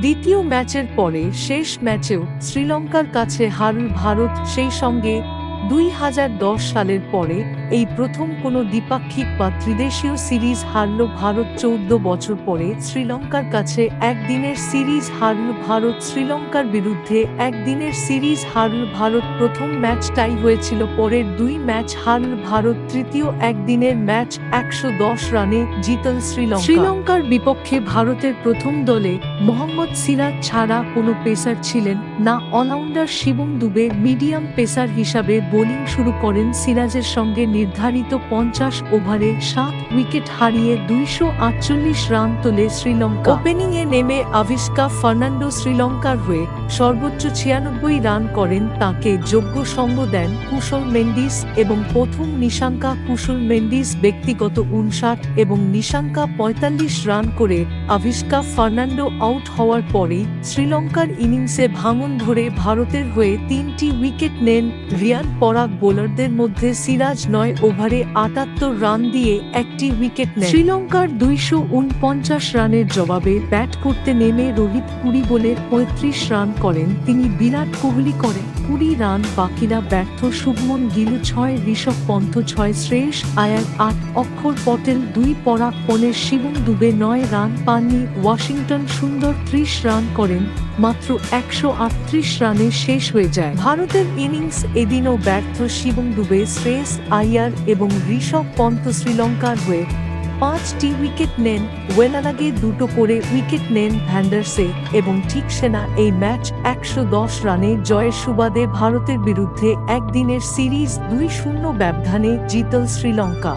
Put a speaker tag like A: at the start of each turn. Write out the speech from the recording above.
A: দ্বিতীয় ম্যাচের পরে শেষ ম্যাচেও শ্রীলঙ্কার কাছে হারল ভারত, সেই সঙ্গে 2010 সালের পরে এই প্রথম কোনো দ্বিপাক্ষিক বা ত্রিদেশীয় সিরিজ হারল ভারত। 14 বছর পরে শ্রীলঙ্কার কাছে একদিনের সিরিজ হারল ভারত। শ্রীলঙ্কার বিরুদ্ধে একদিনের সিরিজ হারল ভারত। প্রথম ম্যাচ টাই হয়েছিল, পরের দুই ম্যাচ হারল ভারত। তৃতীয় একদিনের ম্যাচ 110 রানে জিতল শ্রীলঙ্কা। শ্রীলঙ্কার বিপক্ষে ভারতের প্রথম দলে মোহাম্মদ সিরাজ ছাড়া কোনো পেসার ছিলেন না। Allrounder Shivam Dube medium pacer হিসাবে বোলিং শুরু করেন। সিরাজের সঙ্গে নির্ধারিত 50 ওভারে 7 উইকেট হারিয়ে 248 রান তোলে শ্রীলঙ্কা। ওপেনিংয়ে নেমে আভিষ্কা ফার্নান্ডো শ্রীলঙ্কার হয়ে সর্বোচ্চ 96 রান করেন। তাকে যোগ্য সঙ্গ দেন কুশল মেন্ডিস এবং প্রথম নিশাঙ্কা। কুশল মেন্ডিস ব্যক্তিগত 59 এবং নিশাঙ্কা 45 রান করে আভিষ্কা ফার্নান্ডো আউট হওয়ার পরেই শ্রীলঙ্কার ইনিংসে ভাঙন ধরে ভারতের হয়ে 3টি উইকেট নেন রিয়ান পরাগ। বোলারদের মধ্যে সিরাজ 9 ওভারে 78 রান দিয়ে একটি উইকেট নেন। শ্রীলঙ্কার 249 রানের জবাবে ব্যাট করতে নেমে রোহিত 20 বলে 35 রান করেন। তিনি বিরাট কোহলি করেন 20 রান, বাকিরা ব্যর্থ। শুভমন গিল 6, ঋষভ পন্থ 6, শ্রেয়স আয়ার 8, অক্ষর পটেল 2, পরাগ পনের শিবম দুবে 9 রান পাননি। ওয়াশিংটন সুন্দর 30 রান করেন, মাত্র 138 রানে শেষ হয়ে যায় ভারতের ইনিংস। এদিনও ব্যর্থ শিবম দুবে, শ্রেয়স আয়ার এবং ঋষভ পন্থ শ্রীলঙ্কার হয়ে 5টি উইকেট নেন। ওয়েলারাগে 2টো করে উইকেট নেন ভ্যান্ডারসে এবং ঠিকসেনা। এই ম্যাচ 110 রানে জয়ের সুবাদে ভারতের বিরুদ্ধে একদিনের সিরিজ 2-0 ব্যবধানে জিতল শ্রীলঙ্কা।